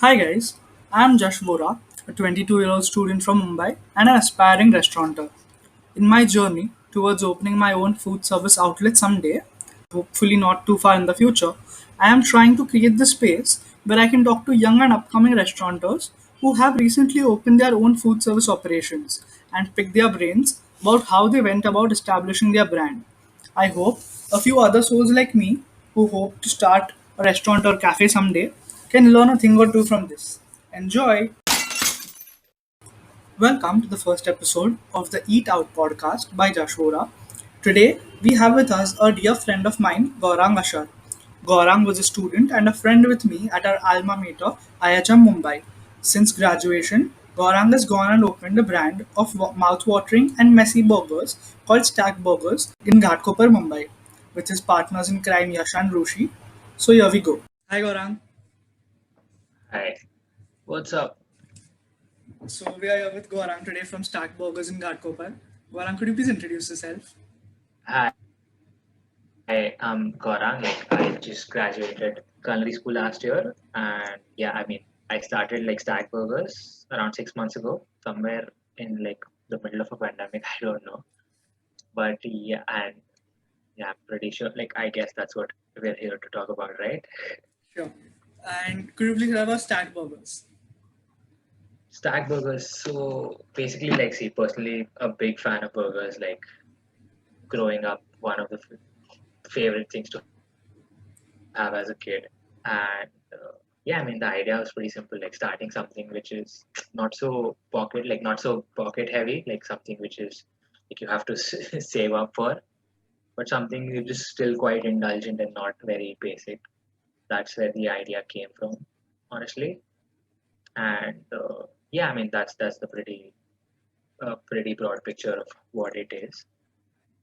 Hi guys, I'm Jash Vora, a 22-year-old student from Mumbai and an aspiring restaurateur. In my journey towards opening my own food service outlet someday, hopefully not too far in the future, I am trying to create the space where I can talk to young and upcoming restaurateurs who have recently opened their own food service operations and pick their brains about how they went about establishing their brand. I hope a few other souls like me who hope to start a restaurant or cafe someday can learn a thing or two from this. Enjoy! Welcome to the first episode of the Eat Out podcast by Jashora. Today, we have with us a dear friend of mine, Gaurang Ashar. Gaurang was a student and a friend with me at our alma mater, IHM Mumbai. Since graduation, Gaurang has gone and opened a brand of mouth-watering and messy burgers called Stack Burgers in Ghatkopar, Mumbai, with his partners in crime Yash and Rushi. So here we go. Hi Gaurang. Hi, what's up? So we are here with Gaurang today from Stack Burgers in Ghatkopar. Gaurang, could you please introduce yourself? Hi, I'm Gaurang. I just graduated culinary school last year, and I started Stack Burgers around 6 months ago, somewhere in the middle of a pandemic. I don't know, but I'm pretty sure. I guess that's what we're here to talk about, right? Sure. And could you please have a Stack Burgers? Stack Burgers. So basically, see, personally, a big fan of burgers. Growing up, one of the favorite things to have as a kid. And the idea was pretty simple, like starting something which is not so pocket heavy, like something which is like you have to save up for, but something which is still quite indulgent and not very basic. That's where the idea came from, honestly. And that's the pretty broad picture of what it is.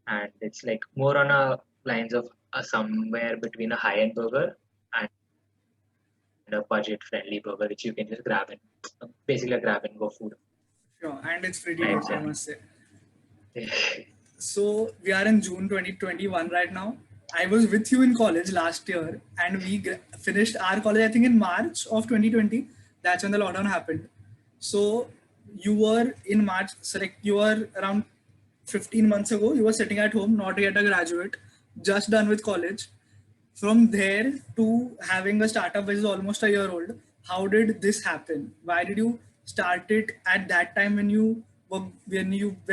And it's like more on a lines of somewhere between a high-end burger and a budget-friendly burger, which you can just grab and basically a grab and go food Sure. And it's pretty type tasty, I thing. must say. So we are in June 2021 right now. I was with you in college last year, and we finished our college, I think, in March of 2020. That's when the lockdown happened. So you were in March, so like you were around 15 months ago, you were sitting at home, not yet a graduate, just done with college. From there to having a startup which is almost a year old, how did this happen? Why did you start it at that time when when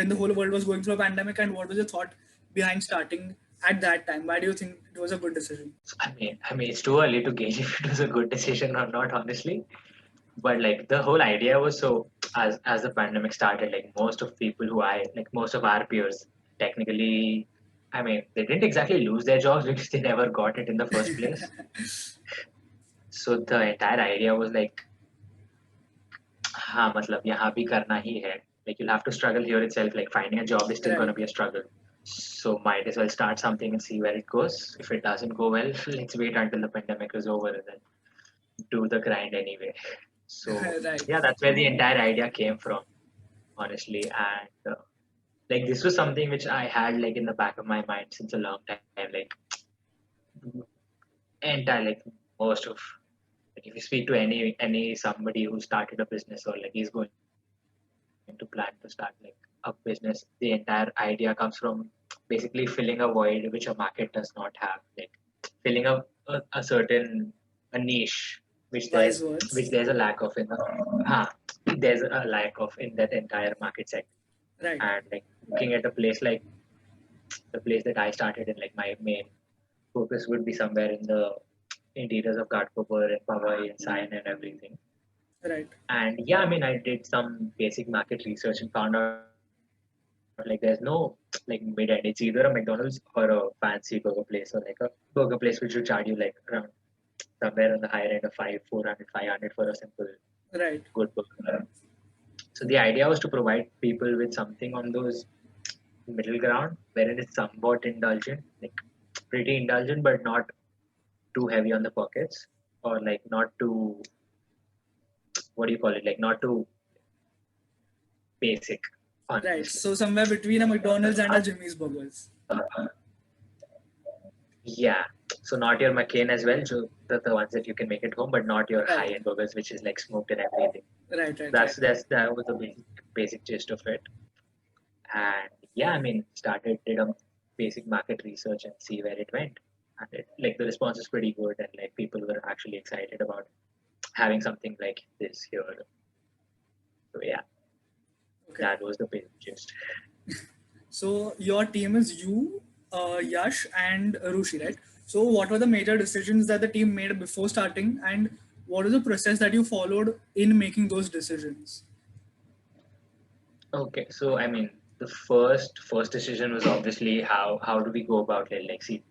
the whole world was going through a pandemic, and what was your thought behind starting at that time? Why do you think it was a good decision? So, it's too early to gauge if it was a good decision or not, honestly. But the whole idea was so as the pandemic started, most of people who most of our peers, technically, they didn't exactly lose their jobs because they never got it in the first place. So the entire idea was हाँ मतलब यहाँ भी करना ही है. Like you'll have to struggle here itself. Like finding a job is still going Right. to be a struggle. So might as well start something and see where it goes. If it doesn't go well, let's wait until the pandemic is over and then do the grind anyway. So Right. yeah, that's where the entire idea came from, honestly. And this was something which I had in the back of my mind since a long time. Entire most of if you speak to any somebody who started a business or he's going to plan to start a business, the entire idea comes from basically filling a void which a market does not have, filling a certain a niche Wise words. which there's a lack of in the there's a lack of in that entire market segment. Right. And looking at a place like the place that I started in, my main focus would be somewhere in the interiors of Ghatkopar and Powai and Sion and everything. Right. And yeah, I did some basic market research and found out there's no mid end. It's either a McDonald's or a fancy burger place or a burger place which will charge you around somewhere on the higher end of 500 for a simple Right. good burger. So the idea was to provide people with something on those middle ground wherein it's somewhat indulgent, pretty indulgent, but not too heavy on the pockets or not too, what do you call it? Not too basic, Right. honestly. So somewhere between a McDonald's and a Jimmy's Burgers. Yeah. So not your McCain as well. So the ones that you can make at home, but not your Right. high-end burgers, which is like smoked and everything. Right. Right. Right. That was the basic gist of it. And yeah, I mean, did a basic market research and see where it went. And like the response was pretty good, and like people were actually excited about having something like this here. So yeah, Okay. that was the basic gist. So your team is you, Yash, and Rushi, right? So what were the major decisions that the team made before starting, and what is the process that you followed in making those decisions? Okay, so I mean, the first decision was obviously how do we go about it? Like, see,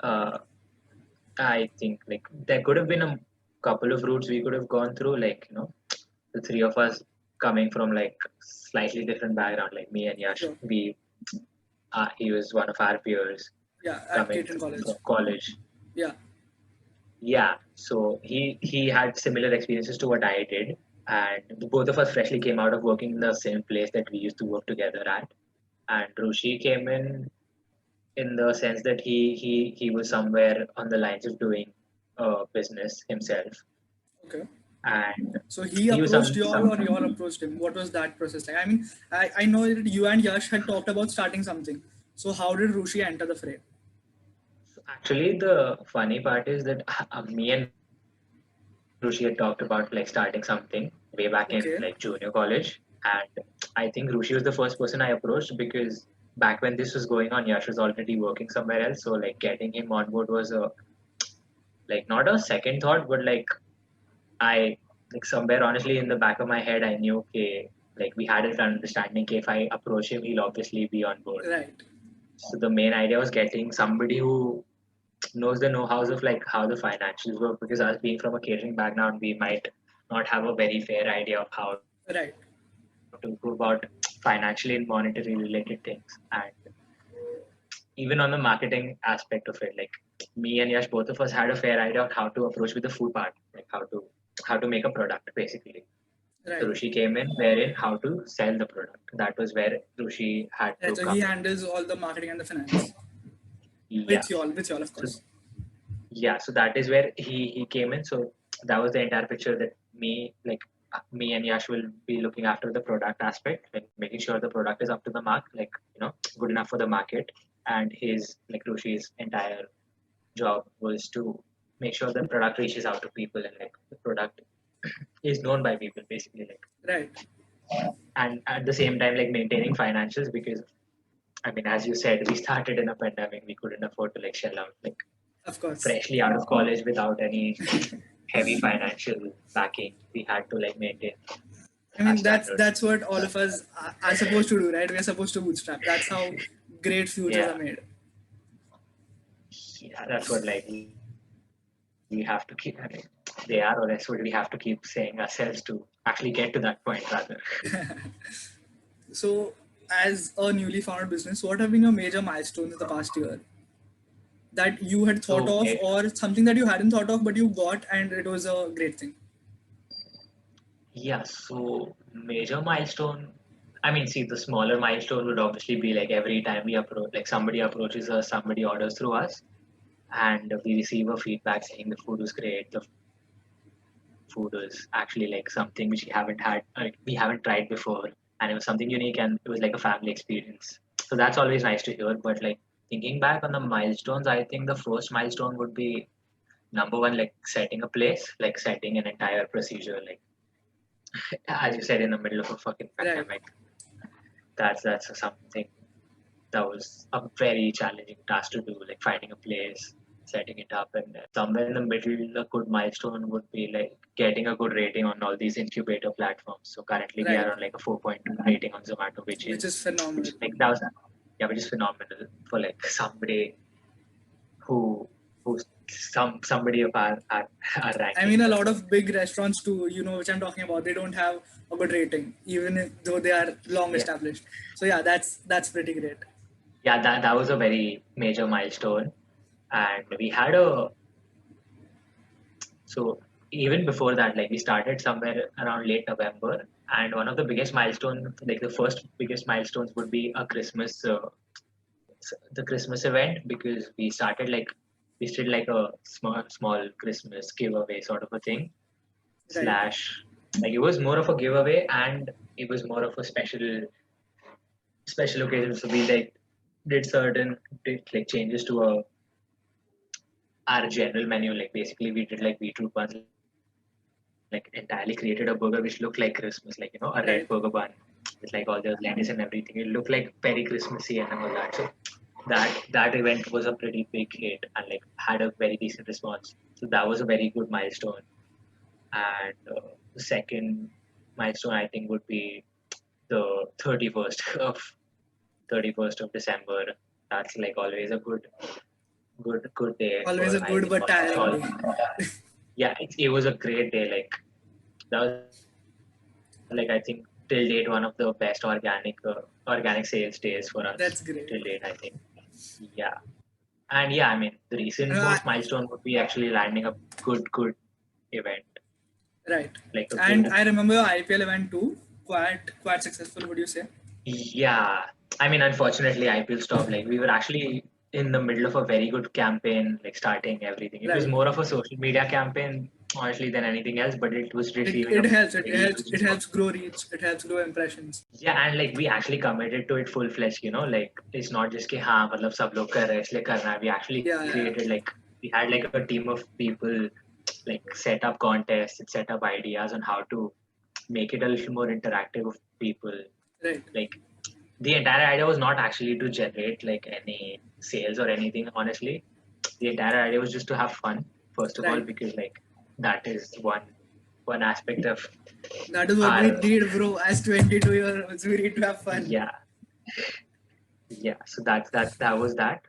uh, I think like there could have been a couple of routes we could have gone through. Like, the three of us coming from like slightly different background. Like me and Yash, Sure. he was one of our peers Yeah, at coming Caton College. from college. Yeah. Yeah, so he had similar experiences to what I did, and both of us freshly came out of working in the same place that we used to work together at. And Rushi came in the sense that he was somewhere on the lines of doing business himself, Okay. and So he he was approached you all, some or you all approached him. What was that process like? I mean, I know that you and Yash had talked about starting something. So how did Rushi enter the fray? actually the funny part is that me and Rushi had talked about like starting something way back in Okay. like junior college, and I think Rushi was the first person I approached because back when this was going on, Yash was already working somewhere else, so like getting him on board was a like not a second thought, but like I like somewhere honestly in the back of my head I knew okay like we had an understanding okay, if I approach him he'll obviously be on board. Right. So the main idea was getting somebody who knows the know-hows of like how the financials work because us being from a catering background we might not have a very fair idea of how Right. to go about financially and monetary related things, and even on the marketing aspect of it like me and Yash both of us had a fair idea of how to approach with the food part, like how to make a product basically. So Right. Rushi came in wherein how to sell the product. That was where Rushi had Right. to So he come in. handles all the marketing and the finance Yeah. with you all, of So course. yeah, so that is where he came in. So that was the entire picture that me and Yash will be looking after the product aspect, like making sure the product is up to the mark, like good enough for the market. And his like Rushi's entire job was to make sure the product reaches out to people and like the product is known by people basically like, Right. and at the same time like maintaining financials because I mean as you said we started in a pandemic, we couldn't afford to like shell out like Of course. freshly out of college without any heavy financial backing. We had to like maintain I our mean, standards. that's what all of us are supposed to do, right? We are supposed to bootstrap. That's how great futures Yeah, are made. yeah, that's what like we have to keep. I mean, they are, or that's what we have to keep saying ourselves to actually get to that point rather. So, as a newly founded business, what have been your major milestones in the past year that you had thought So of, or something that you hadn't thought of but you got and it was a great thing? yeah, so major milestone. I mean, see, the smaller milestone would obviously be like every time we approach, like somebody approaches us, somebody orders through us, and we receive a feedback saying the food was great, the food was actually like something which we haven't tried before, and it was something unique, and it was like a family experience. So that's always nice to hear. But like thinking back on the milestones, I think the first milestone would be number one, like setting a place, like setting an entire procedure, like as you said, in the middle of a fucking Right. pandemic. That's something that was a very challenging task to do, like finding a place, setting it up, and then somewhere in the middle, a good milestone would be like getting a good rating on all these incubator platforms. So currently we Right. are on like a 4.2 rating on Zomato, Which is phenomenal. which like that was yeah, which is phenomenal for like somebody who who's somebody of our I ranking. mean, a But lot like of big restaurants too, which I'm talking about, they don't have a good rating, even though they are long yeah, established. So yeah, that's pretty great. yeah, that was a very major milestone, and we had a so even before that, like we started somewhere around late November, and one of the biggest milestones, like the first biggest milestones, would be the Christmas event because we started like we did like a small Christmas giveaway sort of a thing. Right. Slash, like it was more of a giveaway and it was more of a special occasion. So we like did like changes to our general menu. Like basically we did like beetroot buns, like entirely created a burger which looked like Christmas, like a red Right. burger bun with like all the lettuce and everything. It looked like very Christmassy and all that. So that event was a pretty big hit and like had a very decent response. So that was a very good milestone. And the second milestone I think would be the 31st of December. That's like always a good day Always for a I good think but almost tiring all. day. Yeah, it was a great day. Like that was like I think till date one of the best organic sales days for us That's great. till date. I think. Yeah, and yeah, I mean the recent Uh, most milestone would be actually landing a good event, right. like a And good. I remember your IPL event too. Quite successful, would you say? Yeah, I mean, unfortunately, IPL stopped. Like, we were actually in the middle of a very good campaign, like starting everything. It was Right. more of a social media campaign, honestly, than anything else, but it was It, receiving a it helps. pretty huge It response. helps grow reach. It helps grow impressions. Yeah, and like we actually committed to it full fledged, like it's not just कि हाँ मतलब सब लोग कर रहे हैं इसलिए करना है. We actually Yeah, yeah. created like we had like a team of people like set up contests and set up ideas on how to make it a little more interactive with people. Right. Like the entire idea was not actually to generate like any sales or anything, honestly. The entire idea was just to have fun, first of all, Right. because like that is one aspect of That is what we our. need, bro. As 22-year-olds, we need to have fun. Yeah, yeah. So that was that.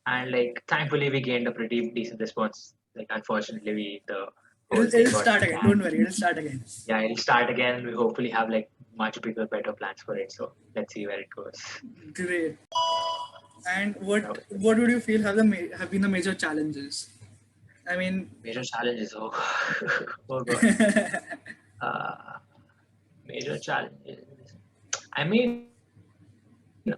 And like thankfully we gained a pretty decent response. Like unfortunately the whole thing It'll got start again. Don't banned. worry. It'll start again. Yeah, it'll start again. We hopefully have like much bigger, better plans for it. So let's see where it goes. Great. And That was it. what would you feel have been the major challenges? I mean, Major challenges. Oh, oh god. Uh, Major challenges. I mean,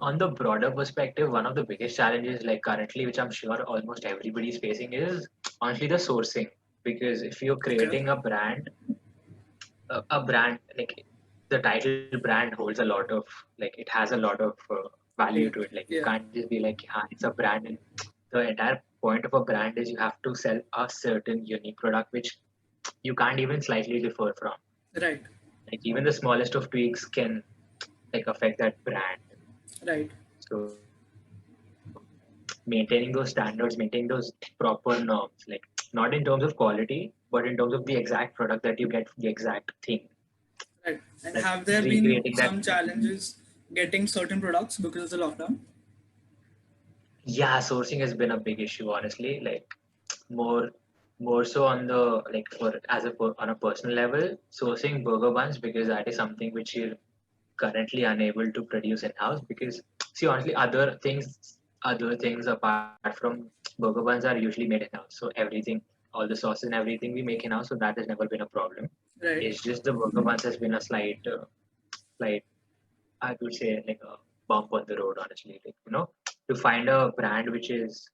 on the broader perspective, one of the biggest challenges, like currently, which I'm sure almost everybody is facing, is honestly the sourcing. Because if you're okay. creating a brand like the title brand holds a lot of like it has a lot of value Wait. to it. Like you Yeah. can't just be like, yeah, it's a brand. And the entire point of a brand is you have to sell a certain unique product which you can't even slightly differ from. Right. Like even the smallest of tweaks can like affect that brand. Right. So maintaining those standards, maintaining those proper norms, like not in terms of quality, but in terms of the exact product that you get, the exact thing. Right. And Like have there been recreating that. some challenges getting certain products because of the lockdown? Yeah, sourcing has been a big issue, honestly. Like more more so on the like for on a personal level, sourcing burger buns because that is something which you're currently unable to produce in house. Because see, honestly, other things apart from burger buns are usually made in house. So everything, all the sauces and everything we make in house. So that has never been a problem. Right. It's just the burger buns has been a slight I would say like a bump on the road, honestly. Like, to find a brand which is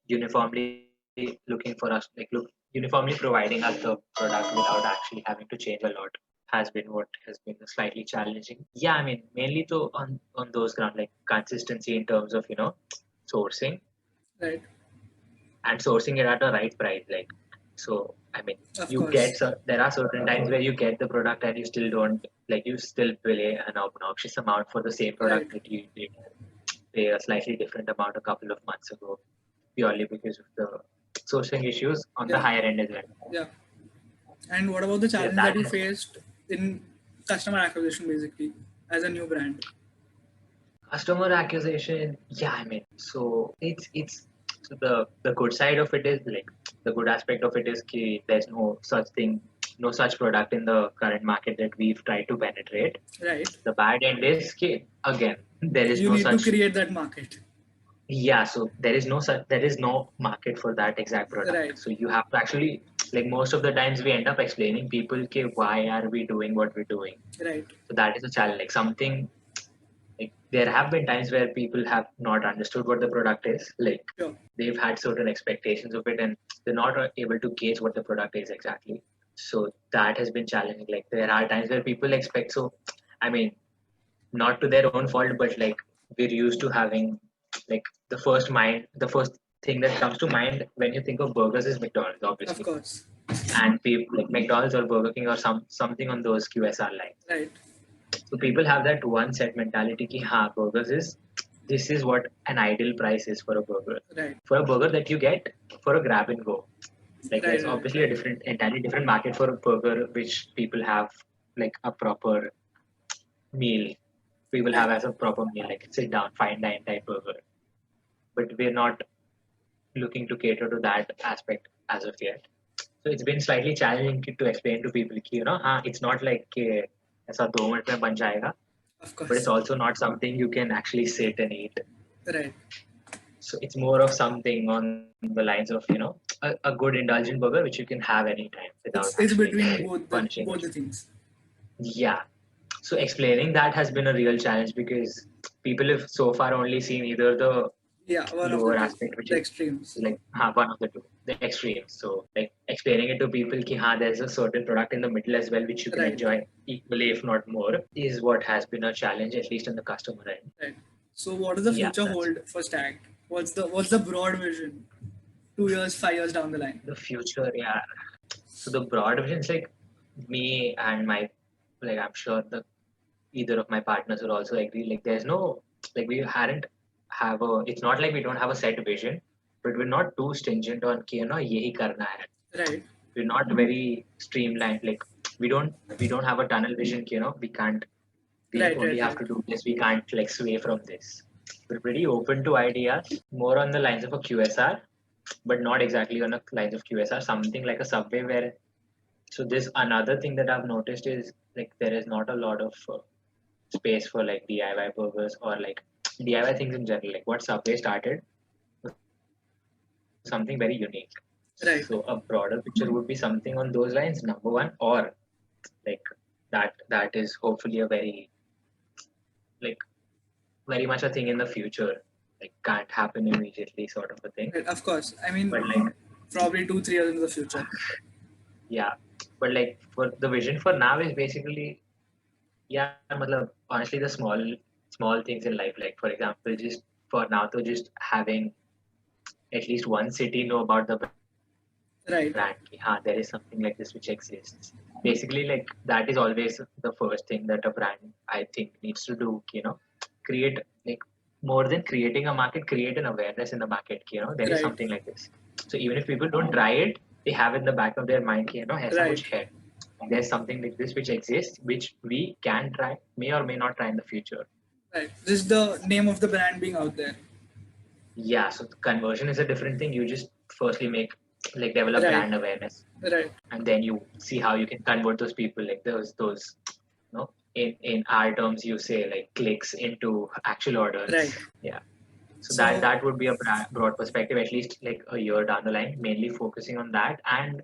uniformly looking for us, like look uniformly providing us the product without actually having to change a lot has been what has been slightly challenging. Yeah, I mean mainly to on those ground like consistency in terms of sourcing Right. and sourcing it at the right price. Like so, I mean Of you get course. there are certain times where you get the product and you still don't like you still pay an obnoxious amount for the same Right. product that you did pay a slightly different amount a couple of months ago purely because of the sourcing issues on the Yeah. higher end as well. Yeah. And what about the So yeah, challenge that that you faced in customer acquisition, basically, as a new brand? customer acquisition. Yeah, I mean, so it's so the good side of it is like the good aspect of it is ki there's no such thing, no such product in the current market that we've tried to penetrate. Right. The bad end is ki again there is You no need to such. create that market. Yeah, so there is no market for that exact Right. product. So you have to actually like most of the times we end up explaining people okay, why are we doing what we're doing. Right. So that is a challenge. Like something Like there have been times where people have not understood what the product is. Like Sure. they've had certain expectations of it, and they're not able to gauge what the product is exactly. So that has been challenging. Like there are times where people expect. So I mean, not to their own fault, but like we're used to having like the first thing that comes to mind when you think of burgers is McDonald's, Of obviously, course. and people like McDonald's or Burger King or something on those QSR lines. Right. So people have that one set mentality ki ha burgers is this is what an ideal price is for a burger. Right. For a burger that you get for a grab and go. Like Right. there's Right. obviously a entirely different market for a burger which people have like a proper meal. People have Right. as a proper meal, like sit down, fine dine type burger. But we're not looking to cater to that aspect as of yet. So it's been slightly challenging to explain to people, कि, it's not like कि ऐसा 2 minute में बन जाएगा, Of but it's course. also not something you can actually sit and eat. Right. So it's more of something on the lines of, a good indulgent burger which you can have anytime without It's actually between both punishing the yourself. things. Yeah. So explaining that has been a real challenge because people have so far only seen either the Yeah, one of the lower two, aspect, which the is extremes. like one of the two, the extremes. So like explaining it to people ki there's a certain product in the middle as well which you can Right. enjoy equally if not more is what has been a challenge, at least on the customer end. Right. So, what does the Yeah, future that's hold for Stack? What's the broad vision? 2 years, 5 years down the line. the future. Yeah. So the broad vision is like me and my like I'm sure the either of my partners will also agree. Like there's no like we hadn't have a. It's not like we don't have a set vision, but we're not too stringent on कि यही करना है. Right. We're not very streamlined. Like we don't have a tunnel vision. We can't. We Right. only Right. have Right. to do this. We can't like sway from this. We're pretty open to ideas, more on the lines of a QSR, but not exactly on the lines of QSR. Something like a Subway where. So this another thing that I've noticed is like there is not a lot of space for like DIY burgers or like DIY things in general. Like what Subway started was something very unique. Right. So a broader picture would be something on those lines, number one, or like that is hopefully a very like very much a thing in the future. Like can't happen immediately sort of a thing. Right. Of course. I mean, But like probably 2 3 years into the future. yeah. But like for the vision for now is basically yeah, matlab, honestly the small things in life. Like for example, just for now to just having at least one city know about the Right. brand. There is something like this which exists. Basically, like that is always the first thing that a brand I think needs to do. Create like more than creating a market, create an awareness in the market. There is Right. something like this. So even if people don't try it, they have in the back of their mind, ऐसा Right. कुछ है. There's something like this which exists, which we can try, may or may not try in the future. Right. Just the name of the brand being out there. Yeah, so conversion is a different thing. You just firstly develop Right. brand awareness, Right. and then you see how you can convert those people. Like those in our terms, you say like clicks into actual orders. Right. Yeah. So So that would be a broad perspective, at least like a year down the line, mainly focusing on that. And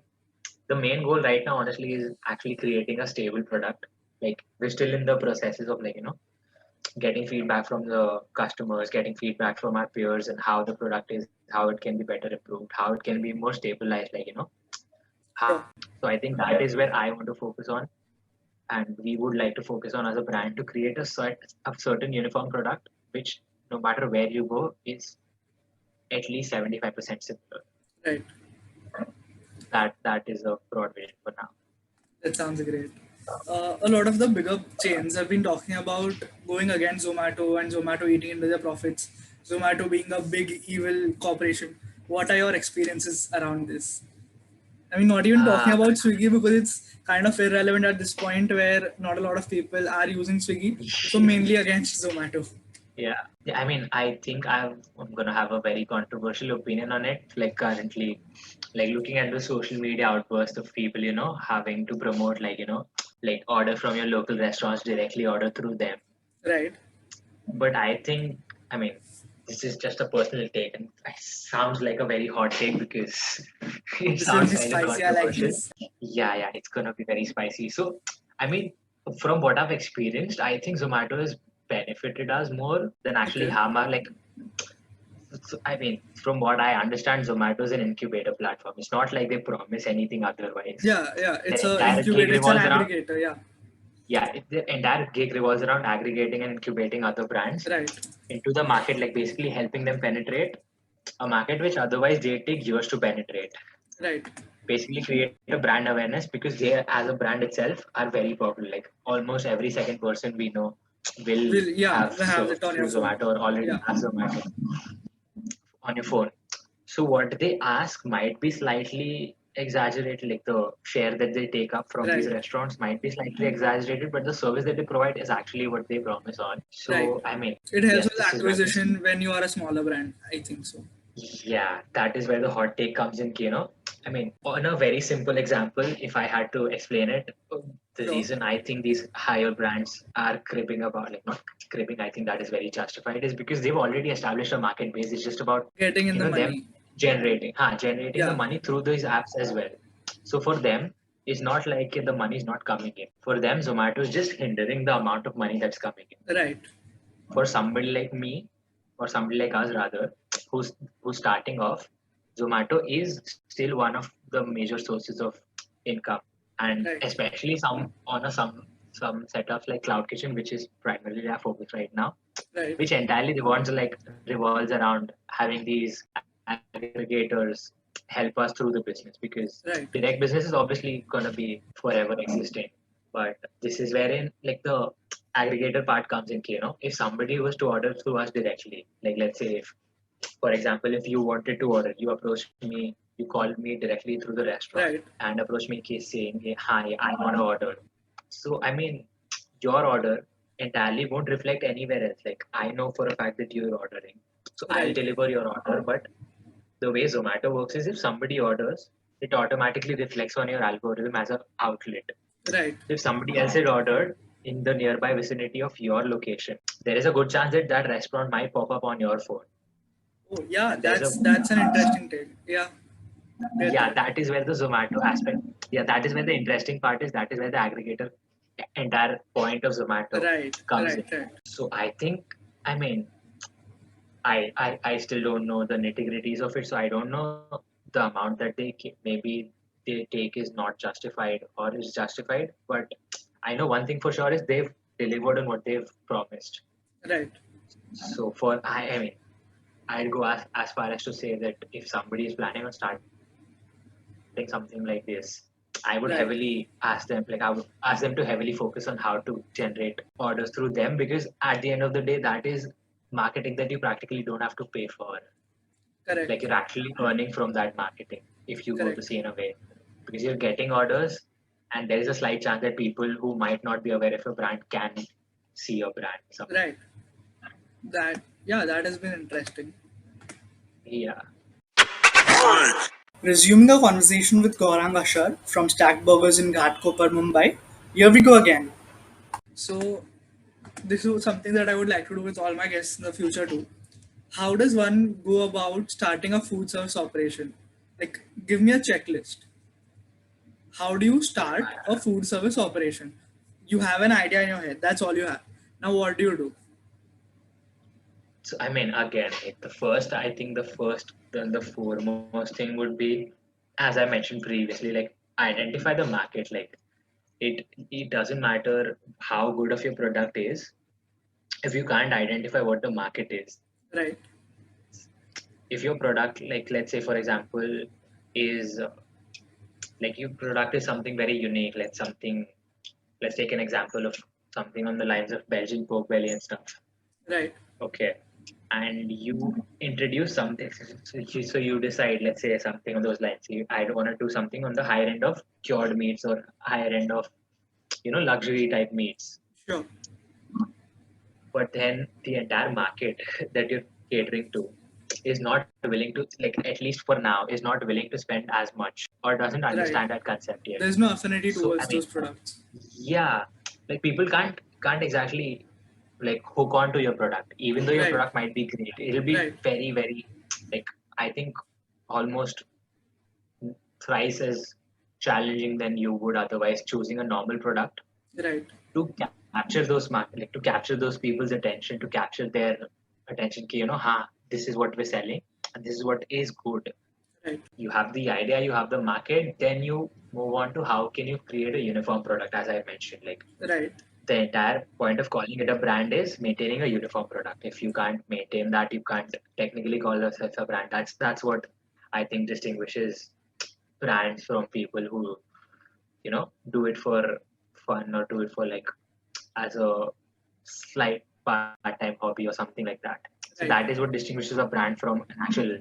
the main goal right now, honestly, is actually creating a stable product. Like we're still in the processes of getting feedback from the customers, getting feedback from our peers, and how the product is, how it can be better improved, how it can be more stabilized. sure. So I think that is where I want to focus on, and we would like to focus on as a brand to create a certain uniform product, which no matter where you go is at least 75% similar. Right. That is a broad vision for now. That sounds great. A lot of the bigger chains have been talking about going against Zomato and Zomato eating into their profits. Zomato being a big evil corporation. What are your experiences around this? I mean, not even talking Uh, about Swiggy because it's kind of irrelevant at this point where not a lot of people are using Swiggy. So mainly against Zomato. yeah. I mean, I think I'm gonna have a very controversial opinion on it. Like currently, like looking at the social media outburst of people, having to promote like order from your local restaurants directly, order through them. Right. But I think, I mean, this is just a personal take, and it sounds like a very hot take because it This will sounds be kind of spicy. I like controversial. this. Yeah, it's gonna be very spicy. So, I mean, from what I've experienced, I think Zomato is benefited us more than actually Okay. harm us. Like, so, I mean, from what I understand, Zomato is an incubator platform. It's not like they promise anything otherwise. Yeah. It's Their a entire gig incubator. It's an revolves around, aggregator. Yeah. yeah, the entire gig revolves around aggregating and incubating other brands Right. into the market, like basically helping them penetrate a market which otherwise they take years to penetrate. Right. Basically, create a brand awareness because they, as a brand itself, are very popular. Like almost every second person we know will have We have it surfed on your through phone. Zomato or already Yeah. have Zomato on your phone. So what they ask might be slightly exaggerated, like the share that they take up from these Right. restaurants might be slightly exaggerated, but the service that they provide is actually what they promise on. Right. So I mean, It helps yes, with this is where this, acquisition when you are a smaller brand. I think so. yeah, that is where the hot take comes in, I mean, on a very simple example, if I had to explain it, the Sure. reason I think these higher brands are cribbing about, like not cribbing, I think that is very justified, is because they've already established a market base. It's just about, Getting in the them money. generating the Yeah. money through these apps as well. So for them, it's not like the money is not coming in. For them, Zomato is just hindering the amount of money that's coming in. Right. For somebody like me, or somebody like us rather, who's starting off, Zomato is still one of the major sources of income, and Right. especially some setups like Cloud Kitchen, which is primarily our focus right now, Right. which entirely revolves around having these aggregators help us through the business, because Right. direct business is obviously going to be forever existing, but this is wherein like the aggregator part comes in. If somebody was to order through us directly, like let's say, if for example, if you wanted to order, you approached me, you called me directly through the restaurant Right. and approached me saying, "Hey, hi, I want to order." So I mean, your order entirely won't reflect anywhere else. Like I know for a fact that you're ordering, so I'll Right. deliver your order. But the way Zomato works is if somebody orders, it automatically reflects on your algorithm as an outlet. Right. So if somebody else had ordered in the nearby vicinity of your location, there is a good chance that that restaurant might pop up on your phone. Oh yeah, There's a that's an interesting take. Yeah. Get Yeah, that. that is where the Zomato aspect. Yeah, that is where the interesting part is. That is where the aggregator entire point of Zomato Right. comes in. Right. Right. So I think, I mean, I still don't know the nitty gritties of it. So I don't know the amount that maybe they take is not justified or is justified. But I know one thing for sure is they've delivered on what they've promised. Right. So I mean, I'd go as far as to say that if somebody is planning on starting something like this, I would Right. heavily ask them, like I would ask them to heavily focus on how to generate orders through them, because at the end of the day, that is marketing that you practically don't have to pay for. Like Correct. you're actually earning from that marketing if you go to Correct. see in a way, because you're getting orders, and there is a slight chance that people who might not be aware of a brand can see your brand. Right. That yeah, that has been interesting. Yeah. Resuming our conversation with Gaurang Ashar from Stack Burgers in Ghatkopar, Mumbai. Here we go again. So this is something that I would like to do with all my guests in the future too. How does one go about starting a food service operation? Like, give me a checklist. How do you start a food service operation? You have an idea in your head. That's all you have. Now, what do you do? So I mean, again, I think the foremost thing would be, as I mentioned previously, like identify the market. Like it doesn't matter how good of your product is if you can't identify what the market is. Right. If your product, like let's say for example, is like your product is something very unique, like something. Let's take an example of something on the lines of Belgian pork belly and stuff. Right. Okay, and you introduce something, so you decide, let's say something on those lines. I want to do something on the higher end of cured meats or higher end of luxury type meats, Sure. but then the entire market that you're catering to is not willing to, like at least for now, is not willing to spend as much or doesn't Right. understand that concept yet. There's no affinity So I towards mean, those products. yeah, like people can't exactly like hook on to your product, even though your Right. product might be great. It'll be Right. very very, like I think almost thrice as challenging than you would otherwise choosing a normal product Right. to capture those market, like to capture those people's attention, to capture their attention. Ki, this is what we're selling, and this is what is good. Right. You have the idea, you have the market, then you move on to how can you create a uniform product. As I mentioned, like Right. the entire point of calling it a brand is maintaining a uniform product. If you can't maintain that, you can't technically call yourself a brand. That's what I think distinguishes brands from people who do it for fun or do it for like as a slight part-time hobby or something like that. So Right. that is what distinguishes a brand from an actual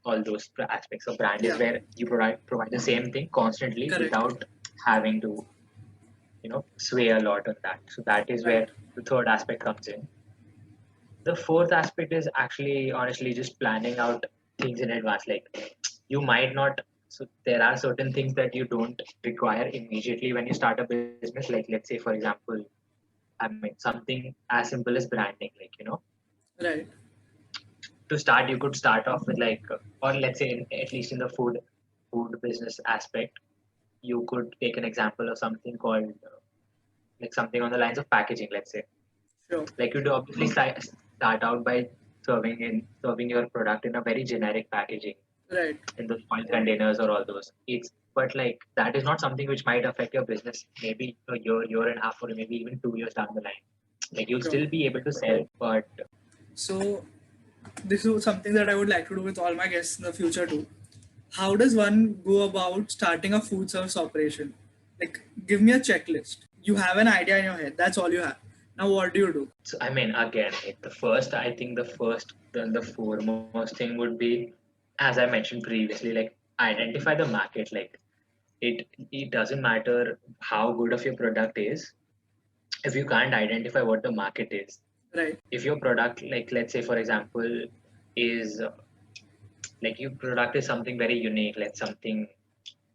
all those aspects. A brand is Yeah. where you provide the same thing constantly Correct. without having to sway a lot on that. So that is Right. where the third aspect comes in. The fourth aspect is actually honestly just planning out things in advance. Like you might not, so there are certain things that you don't require immediately when you start a business. Like let's say for example, I mean something as simple as branding. Like Right. to start you could start off with like or let's say at least in the food business aspect, you could take an example of something called like something on the lines of packaging. Let's say Sure. like you do obviously start out by serving your product in a very generic packaging Right. in those foil containers or all those. It's but like that is not something which might affect your business maybe a year and a half or maybe even 2 years down the line. Like you'll Sure. still be able to sell, but So this is something that I would like to do with all my guests in the future too. How does one go about starting a food service operation? Like, give me a checklist. You have an idea in your head. That's all you have. Now, what do you do? so I mean again like the first I think the first then the foremost thing would be as I mentioned previously, like identify the market. Like it doesn't matter how good of your product is if you can't identify what the market is. Right. If your product like let's say for example is like your product is something very unique, like something,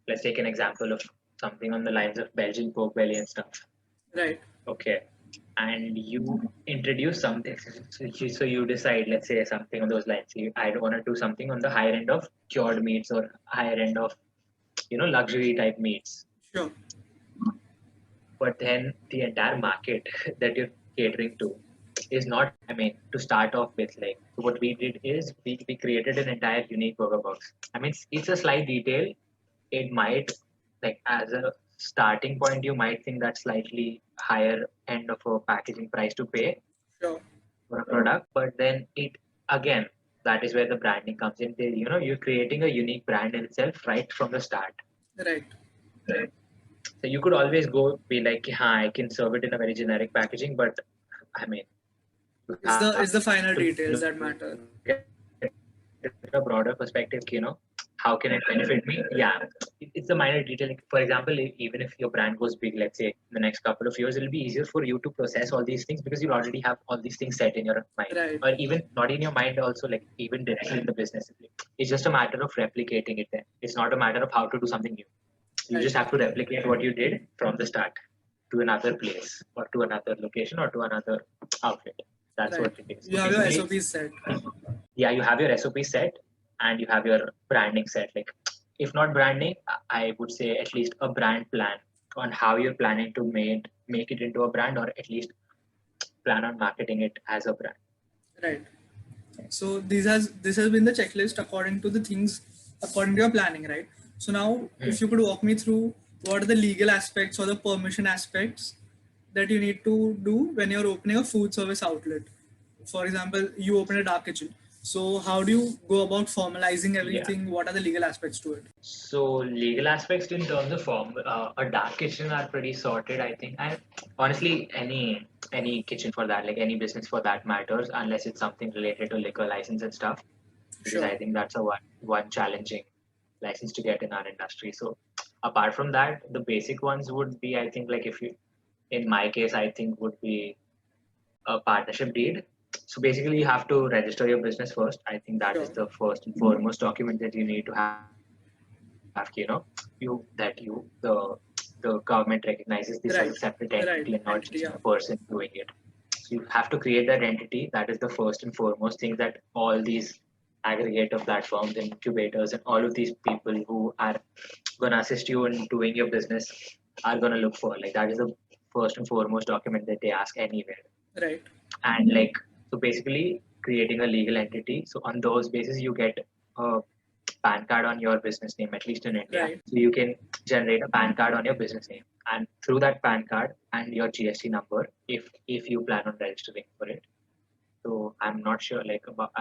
let's take an example of something on the lines of Belgian pork belly and stuff. Right. Okay, and you introduce something, so you decide, let's say something on those lines. I want to do something on the higher end of cured meats or higher end of luxury type meats. Sure. But then the entire market that you're catering to is not, I mean, to start off with, like what we did is we created an entire unique burger box. I mean it's a slight detail. It might, like as a starting point you might think that slightly higher end of a packaging price to pay Sure. for a product, but then it again, that is where the branding comes in. You're creating a unique brand in itself right from the start. Right. Right. So you could always go be like, I can serve it in a very generic packaging, but I mean, you have It's the to finer look details at that matter. a broader perspective. How can it benefit me? Yeah, it's a minor detail. Like, for example, even if your brand goes big, let's say in the next couple of years, it'll be easier for you to process all these things because you already have all these things set in your mind, Right. or even not in your mind, also like even directly in the business. It's just a matter of replicating it. Then it's not a matter of how to do something new. You Right. just have to replicate what you did from the start to another place or to another location or to another outlet. That's Right. what it is. You So have your basically, SOPs set. yeah, you have your SOP set and you have your branding set. Like, if not branding, I would say at least a brand plan on how you're planning to make it into a brand, or at least plan on marketing it as a brand. Right. So this has been the checklist according to the things according to your planning, right? So now, Hmm. if you could walk me through what are the legal aspects or the permission aspects that you need to do when you're opening a food service outlet. For example, you open a dark kitchen. So how do you go about formalizing Yeah. everything? What are the legal aspects to it? So legal aspects in terms of form, a dark kitchen are pretty sorted, I think. And honestly, any kitchen for that, like any business for that matters, unless it's something related to liquor license and stuff, because Sure. I think that's a one challenging license to get in our industry. So apart from that, the basic ones would be, I think, like if you, in my case, I think would be a partnership deed. So basically, you have to register your business first. I think that is Sure. the first and foremost document that you need to have. The government recognizes this as a Right. separate Right. entity and not Entity. just Yeah. a person doing it. So you have to create that entity. That is the first and foremost thing that all these aggregator platforms and incubators and all of these people who are going to assist you in doing your business are going to look for. Like that is the first and foremost document that they ask anywhere. Right. And like, so basically creating a legal entity. So on those basis, you get a PAN card on your business name, at least in India. Right. So you can generate a PAN card on your business name, and through that PAN card and your GST number, if you plan on registering for it. So I'm not sure like about.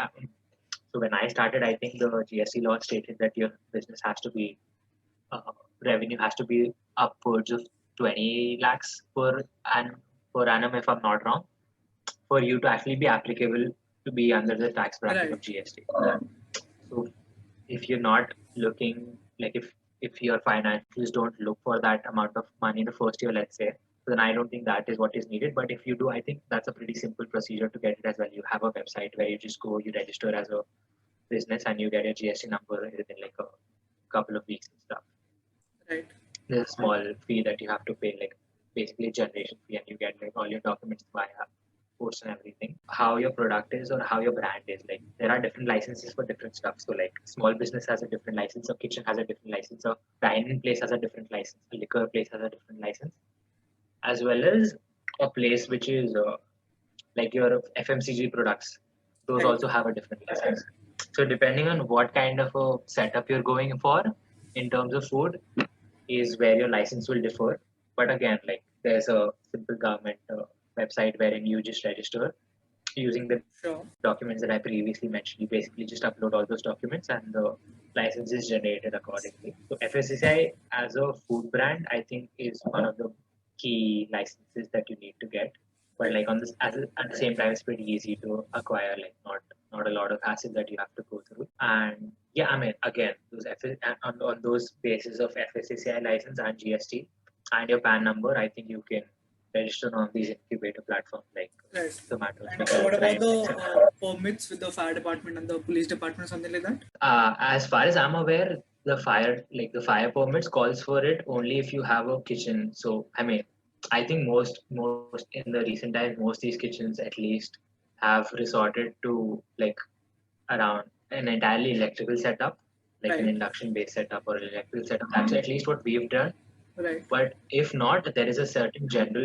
So when I started, I think the GST law stated that your business has to be uh, revenue has to be upwards of 20 lakhs per annum, if I'm not wrong, for you to actually be applicable to be under the tax bracket of Right. GST. So if you're not looking like if your financials don't look for that amount of money in the first year, let's say, then I don't think that is what is needed. But if you do, I think that's a pretty simple procedure to get it as well. You have a website where you just go, you register as a business, and you get your GST number within like a couple of weeks and stuff. Right. There's a small fee that you have to pay, like basically generation fee, and you get like all your documents via post and everything. How your product is or how your brand is, like there are different licenses for different stuff. So like small business has a different license, a kitchen has a different license, a dining place has a different license, a liquor place has a different license, as well as a place which is like your FMCG products. Those Right. also have a different license. So depending on what kind of a setup you're going for in terms of food is where your license will differ. But again, like there's a simple government website wherein you just register using the Sure. documents that I previously mentioned. You basically just upload all those documents and the license is generated accordingly. So FSCCI as a food brand, I think is one of the key licenses that you need to get. But like on this, at the same time, it's pretty easy to acquire. Like not a lot of hassle that you have to go through. And yeah, I mean, again, on those basis of FSCCI license and GST and your PAN number, I think you can register on these incubator platforms like Right. Zomato, And Swiggy, what about Prime, the etc. permits with the fire department and the police department or something like that? As far as I'm aware, the fire permits calls for it only if you have a kitchen. So I mean, I think most in the recent times, most these kitchens at least have resorted to like around an entirely electrical setup, like an Right. induction based setup or an electrical setup. That's at least what we've done. Right. But if not, there is a certain general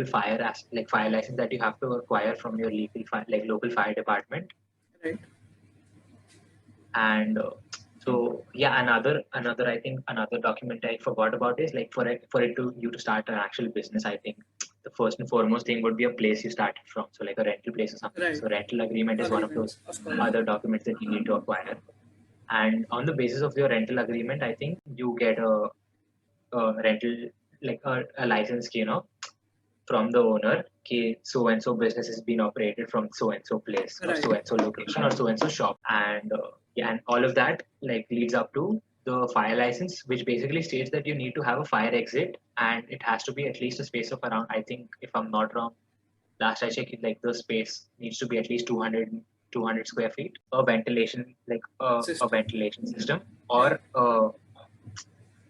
like fire license that you have to acquire from your like local fire department. Right. And so yeah, another I think another document I forgot about is like for it to you to start an actual business, I think the first and foremost thing would be a place you started from, so like a rental place or something. Right. So rental agreement is one of those Agreements, of course. other documents that you need to acquire, and on the basis of your rental agreement, I think you get a rental, like a license, from the owner. Okay, so and so business is being operated from so and so place or Right. so and so location or so and so shop, and yeah, and all of that like leads up to the fire license, which basically states that you need to have a fire exit, and it has to be at least a space of around, I think, if I'm not wrong, last I checked, like the space needs to be at least 200 square feet, a ventilation, like a System. ventilation system, Yeah. or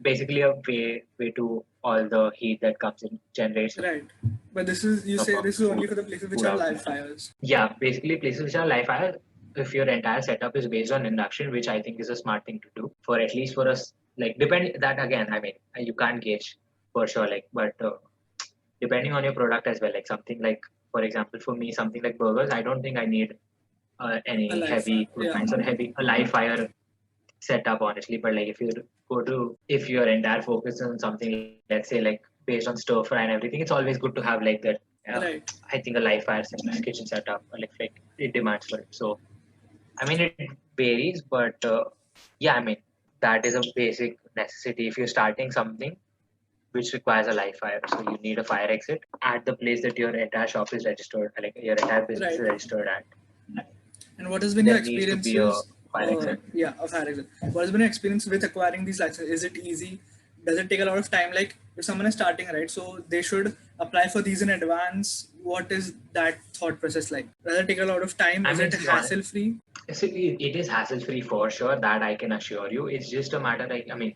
basically a way to all the heat that comes in generates Right. But this is, you say this is only for the places which food have out. live fires. Yeah, basically places which are live fire. If your entire setup is based on induction, which I think is a smart thing to do, for at least for us, like depend that again. I mean, you can't gauge for sure, like, but depending on your product as well. Like something like, for example, for me, something like burgers, I don't think I need A any live heavy fire. Yeah. equipment or heavy a live fire setup, honestly. But like if your entire focus on something, let's say like based on stir fry and everything, it's always good to have like that. Right. I think a live fire kitchen setup, like it demands for it. So I mean, it varies, but yeah, I mean that is a basic necessity if you're starting something which requires a live fire. So you need a fire exit at the place that your entire shop is registered, like your entire business is Right. registered at. And what has been your There needs to be a experiences? fire exit. Yeah, a fire exit. What has been your experience with acquiring these licenses? Is it easy? Does it take a lot of time? Like if someone is starting, right, so they should apply for these in advance. What is that thought process like? Does it take a lot of time? I Is mean, it to be honest, hassle free? so it is hassle free for sure. That I can assure you. It's just a matter like, I mean,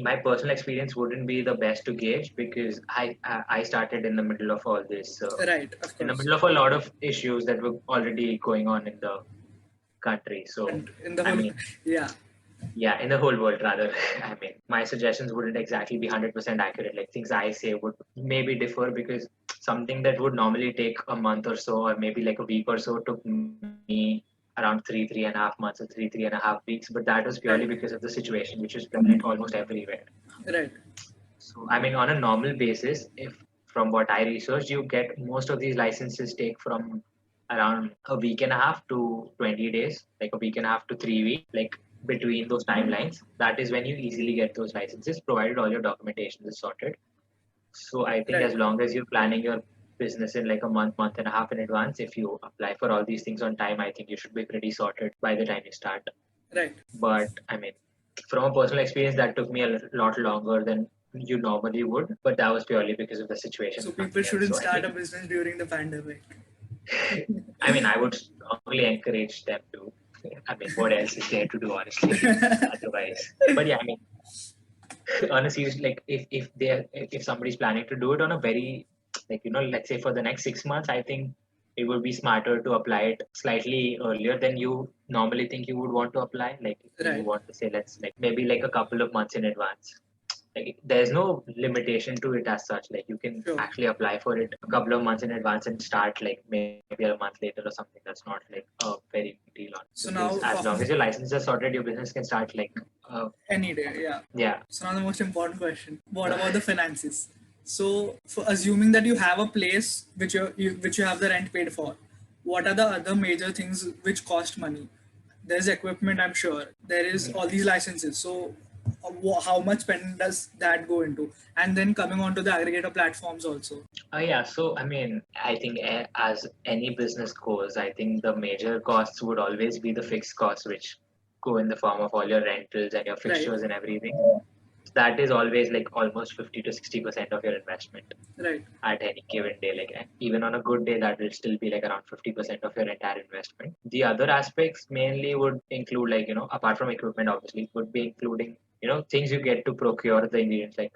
my personal experience wouldn't be the best to gauge because I started in the middle of all this, Right, of in the course. middle of a lot of issues that were already going on in the country. So And in the I whole, mean, yeah, Yeah, in the whole world rather. I mean, my suggestions wouldn't exactly be 100% accurate. Like things I say would maybe differ because something that would normally take a month or so, or maybe like a week or so, took me around 3.5 months or 3.5 weeks. But that was purely Right. because of the situation, which was prevalent almost everywhere. Right. So, I mean, on a normal basis, if from what I researched, you get most of these licenses take from around a week and a half to 20 days, like a week and a half to 3 weeks, like between those timelines. That is when you easily get those licenses, provided all your documentation is sorted. So, I think Right. as long as you're planning your business in like a month and a half in advance, if you apply for all these things on time, I think you should be pretty sorted by the time you start. Right. But I mean, from a personal experience, that took me a lot longer than you normally would. But that was purely because of the situation So and people nothing else. shouldn't So I start think, a business during the pandemic. I mean, I would strongly encourage them to. I mean, what else is there to do, honestly? Otherwise, but yeah, I mean, on a serious, like if somebody's planning to do it on a very, like, let's say for the next 6 months, I think it would be smarter to apply it slightly earlier than you normally think you would want to apply. Like if you Right. want to say, let's like maybe like a couple of months in advance. Like there's no limitation to it as such. Like you can Sure. actually apply for it a couple of months in advance and start like maybe a month later or something. That's not like a very big deal on it. So Because now as long as talking your license is sorted, your business can start like any day, yeah. yeah. So now the most important question: what about the finances? So, for assuming that you have a place which you have the rent paid for, what are the other major things which cost money? There's equipment, I'm sure. There is all these licenses. So, how much spend does that go into? And then coming on to the aggregator platforms also. Yeah, so I mean, I think as any business goes, I think the major costs would always be the fixed costs, which go in the form of all your rentals and your Right. fixtures and everything. That is always like almost 50 to 60% of your investment Right. at any given day. Like even on a good day, that will still be like around 50% of your entire investment. The other aspects mainly would include, like, apart from equipment, obviously, would be including, things you get to procure the ingredients. Like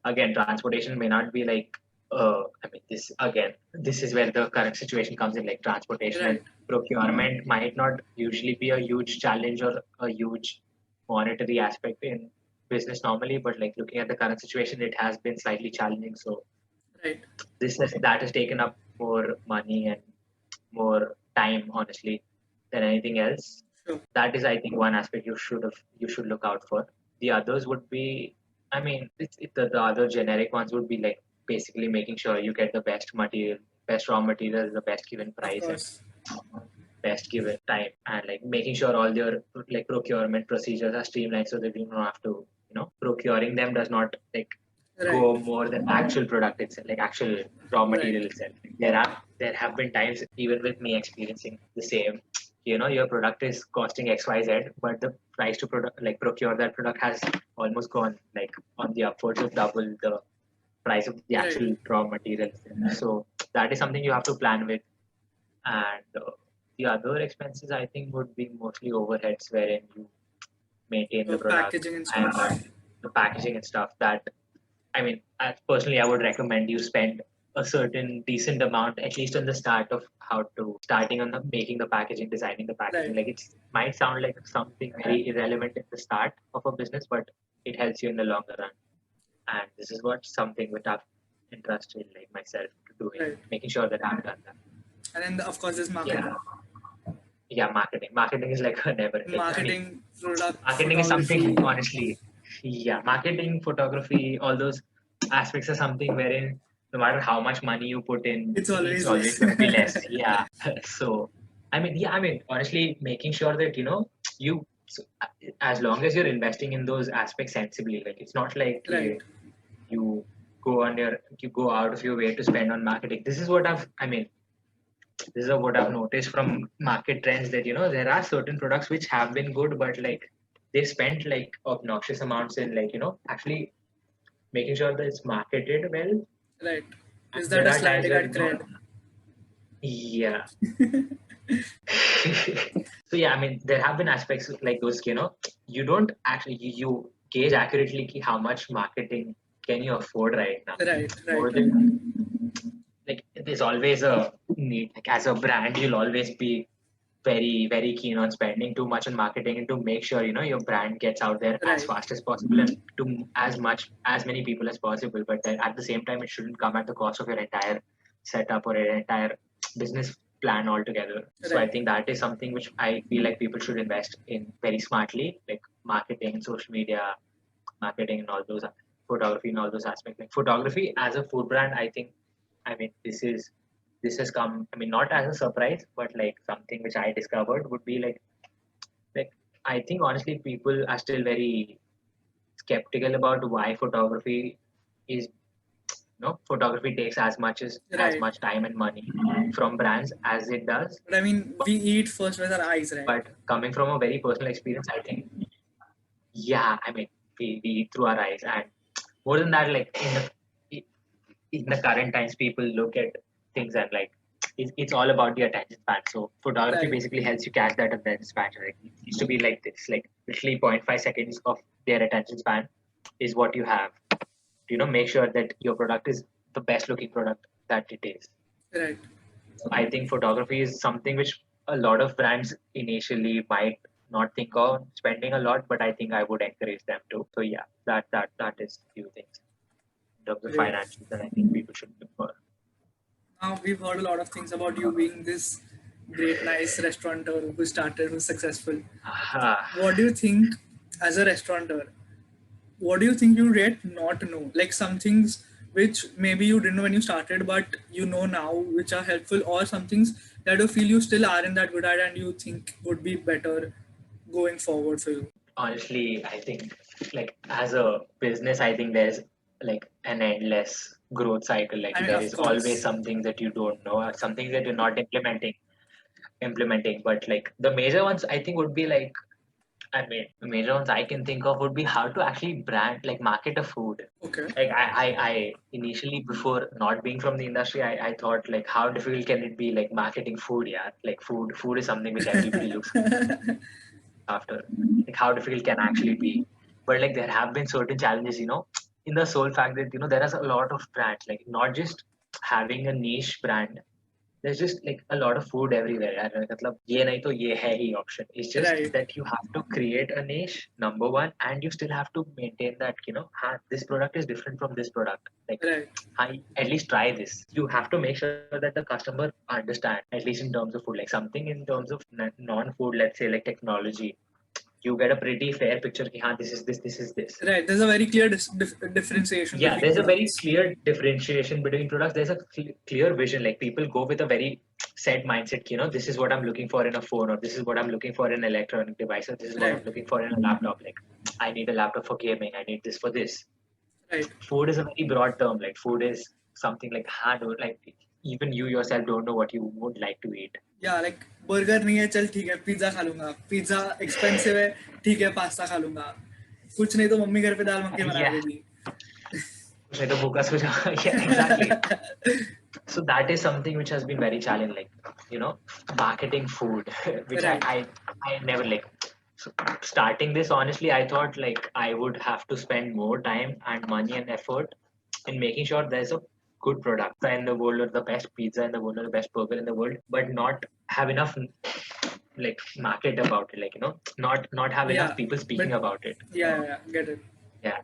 again, transportation may not be like I mean, this is where the current situation comes in. Like transportation and Right. procurement might not usually be a huge challenge or a huge monetary aspect in business normally, but like looking at the current situation, it has been slightly challenging. So Right. that has taken up more money and more time, honestly, than anything else. Sure. That is, I think, one aspect you should look out for. The others would be, I mean, the other generic ones would be like basically making sure you get the best material, best raw material, the best given Of price and course. best given time, and like making sure all your like procurement procedures are streamlined so that you don't have to, procuring them does not like Right. go more than actual product itself, like actual raw Right. material itself. There have been times even with me experiencing the same. Your product is costing XYZ, but the price to product like procure that product has almost gone like on the upwards of double the price of the Right. actual raw material. So that is something you have to plan with. And the other expenses I think would be mostly overheads wherein you maintain the product Packaging and and stuff. the packaging and stuff. That I mean, personally, I would recommend you spend a certain decent amount, at least on the start of how to starting on the making the packaging, designing the packaging. Right. Like it might sound like something very irrelevant in the start of a business, but it helps you in the longer run. And this is what something that I've interested like myself to doing, Right. making sure that I've done that. And then of course there's Yeah, marketing. yeah, marketing. Marketing is like a never like I mean, Marketing, product, marketing is photography. something honestly. Yeah, marketing, photography, all those aspects are something wherein no matter how much money you put in, It's it's always always less. going to be less. Yeah. So, I mean, honestly, making sure that you so, as long as you're investing in those aspects sensibly, like it's not like Right. you you go out of your way to spend on marketing. This is what I've noticed from market trends, that there are certain products which have been good, but like they spent like obnoxious amounts in like actually making sure that it's marketed well. Right. And Is that there a are times sliding where at cred? yeah. So yeah, I mean there have been aspects like those. You don't actually you gauge accurately how much marketing can you afford right now. Right. Right. More than like there's always a need, like as a brand you'll always be very keen on spending too much on marketing and to make sure your brand gets out there as Right. fast as possible and to as many people as possible. But then at the same time, it shouldn't come at the cost of your entire setup or your entire business plan altogether. So I Right. think that is something which I feel like people should invest in very smartly, like marketing, social media, marketing, and all those photography and all those aspects. Like photography as a food brand, I think, I mean, this has come. I mean, not as a surprise, but like something which I discovered would be like I think honestly people are still very skeptical about why photography is photography takes as Right. much time and money from brands as it does. But I mean, we eat first with our eyes, right? But coming from a very personal experience, I think, yeah, I mean, we eat through our eyes, and more than that, like in the current times, people look at things and like it's all about the attention span. So photography Right. basically helps you catch that attention span. Like it used to be like this, like literally 0.5 seconds of their attention span is what you have. Make sure that your product is the best looking product that it is. Right. So I think photography is something which a lot of brands initially might not think of spending a lot, but I think I would encourage them to. So yeah, that is few things in terms of Great. financials that I think people should look for. Now we've heard a lot of things about you being this great, nice restaurateur who started, who's successful. Ah, What do you think as a restaurateur? What do you think you yet not know? Like some things which maybe you didn't know when you started, but you know now, which are helpful, or some things that you feel you still aren't that good at and you think would be better going forward for you. honestly, I think like as a business, I think there's like an endless growth cycle. Like I mean, there of is always course. something that you don't know or something that you're not implementing. But like the major ones I think would be like, I mean, the major ones I can think of would be how to actually brand, like market a food. Okay. Like I initially before not being from the industry, I thought like how difficult can it be like marketing food? Yeah, like food is something which everybody looks after. Like how difficult can actually be? But like there have been certain challenges, in the sole fact that there is a lot of brands, like not just having a niche brand, there's just like a lot of food everywhere यार मतलब ये नहीं तो ये है ही option. It's just Right. that you have to create a niche, number one, and you still have to maintain that this product is different from this product. Like Right. at least try this. You have to make sure that the customer understand, at least in terms of food, like something in terms of non-food, let's say like technology. You get a pretty fair picture. कि, हाँ, this is this. Right. There's a very clear differentiation Yeah, between there's a very products. clear differentiation between products. There's a clear vision. Like people go with a very set mindset. This is what I'm looking for in a phone, or this is what I'm looking for in an electronic device, or this is what Right. I'm looking for in a laptop. Like I need a laptop for gaming. I need this for this. Right. Food is a very broad term. Like food is something like hard. Like even you yourself don't know what you would like to eat. या like burger नहीं है चल ठीक है pizza खा लूंगा pizza expensive है ठीक है पास्ता खा लूंगा कुछ नहीं तो मम्मी घर पे दाल मखनी बना Yeah, देगी. उसमें तो भूखा सो जाओ. Yeah, exactly. So that is something which has been very challenging, like marketing food, which Right. I never like. So starting this, honestly, I thought like I would have to spend more time and money and effort in making sure there's a good product in the world, or the best pizza in the world, or the best burger in the world, but not have enough like market about it, like not have enough Yeah. people But speaking about it. yeah, get it. Yeah,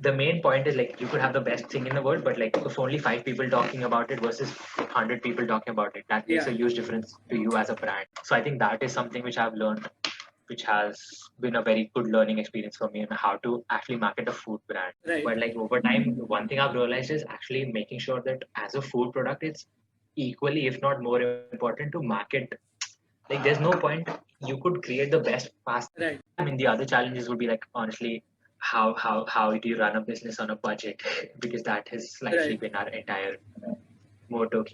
the main point is like you could have the best thing in the world, but like if only 5 people talking about it versus 100 people talking about it, that makes Yeah. a huge difference to you as a brand. So I think that is something which I've learned, which has been a very good learning experience for me, and how to actually market a food brand. Right. But like over time, one thing I've realized is actually making sure that as a food product, it's equally, if not more important, to market. Like there's no point, you could create the best pasta. Right. I mean, the other challenges would be like honestly, how do you run a business on a budget? Because that has slightly Right. been our entire motto.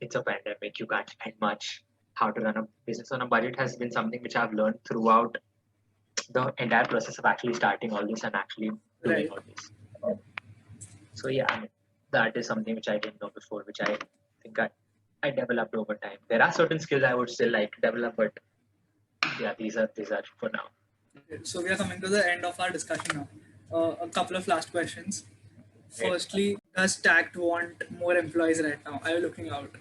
It's a pandemic, you can't spend much. How to run a business on a budget has been something which I've learned throughout the entire process of actually starting all this and actually doing Right. all this. So yeah, I mean, that is something which I didn't know before, which I think I developed over time. There are certain skills I would still like to develop, but yeah, these are for now. Okay, so we are coming to the end of our discussion now. A couple of last questions. Right. Firstly, does Tact want more employees right now? Are you looking out?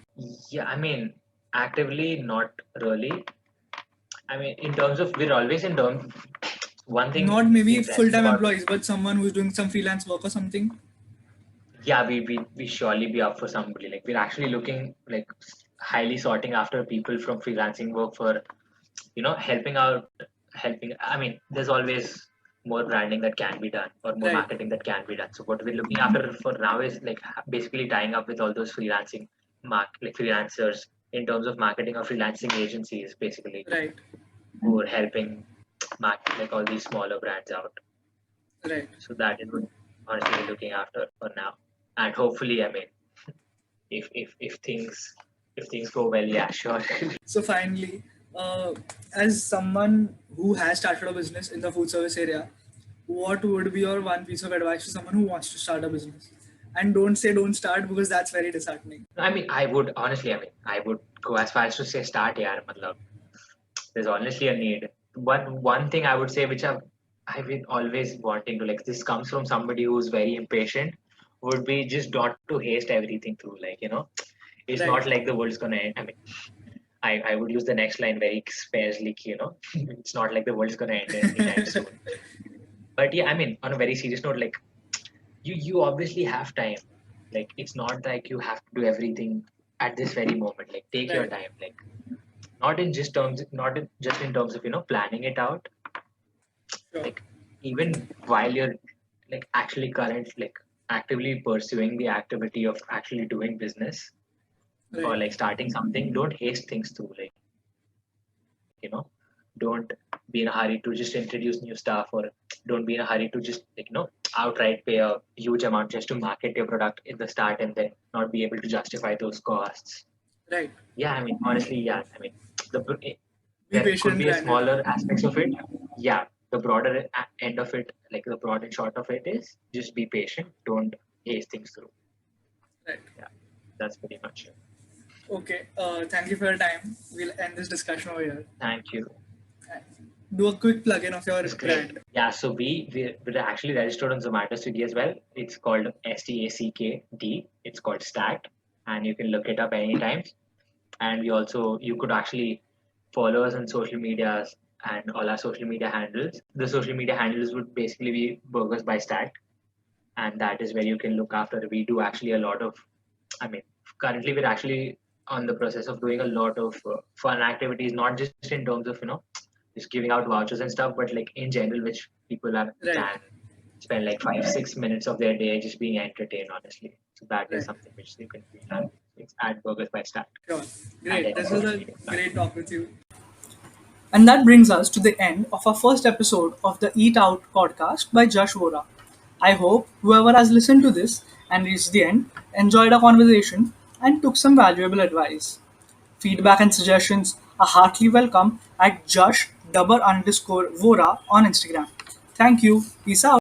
Yeah, I mean, Actively, not really. I mean, in terms of we're always in terms. One thing Not maybe interesting full-time about employees, but someone who's doing some freelance work or something. yeah, we surely be up for somebody. Like we're actually looking like highly sorting after people from freelancing work for helping out, helping. I mean, there's always more branding that can be done or more Right, marketing that can be done. So what we're looking after for now is like basically tying up with all those freelancing like freelancers in terms of marketing or freelancing agencies basically right, who are helping market like all these smaller brands out. right. So that is what honestly we're looking after for now. And hopefully, I mean, if things go well, yeah, sure. So finally, as someone who has started a business in the food service area, what would be your one piece of advice to someone who wants to start a business? And don't say don't start because that's very disheartening. I mean, I would honestly, I would go as far as to say start, yeah, matlab, there's honestly a need. One thing I would say, which I've been always wanting to like, this comes from somebody who's very impatient, would be just not to haste everything through. Like it's Right, not like the world's gonna end. I mean, I would use the next line very sparsely. It's not like the world's gonna end anytime soon. But yeah, I mean, on a very serious note, like you obviously have time. Like it's not like you have to do everything at this very moment. Like take your right, time. Like not just in terms of planning it out. sure, Like even while you're like actually actively pursuing the activity of actually doing business or right, like starting something, don't haste things through. Like you know don't be in a hurry to just introduce new stuff, or don't be in a hurry to just outright pay a huge amount just to market your product in the start and then not be able to justify those costs. right. Yeah, I mean, honestly, yeah, I mean, the Be there could patient, be a grind it out. smaller aspects of it. Yeah, the broader end of it, like the broad and short of it is just be patient, don't haste things through. Right. Yeah, that's pretty much it. Okay. Thank you for your time. We'll end this discussion over here. Thank you. Do a quick plug-in of your It's great. brand. Yeah, so we're actually registered on Zomato Swiggy as well. It's called STACKD. It's called Stacked, and you can look it up anytime. And you could actually follow us on social medias and all our social media handles. The social media handles would basically be Burgers by Stacked, and that is where you can look after. We do actually a lot of. I mean, currently we're actually on the process of doing a lot of fun activities, not just in terms of just giving out vouchers and stuff, but like in general, which people Right, can spend like 5-6 minutes of their day just being entertained. Honestly, so that is right. something which you can do. It's at Burgers by Stack Sure. and Great. any This was social a media great platform. talk with you. And that brings us to the end of our first episode of the Eat Out podcast by Josh Vora. I hope whoever has listened to this and reached the end enjoyed our conversation and took some valuable advice. Feedback and suggestions are heartily welcome at Josh_Vora on Instagram. Thank you. Peace out.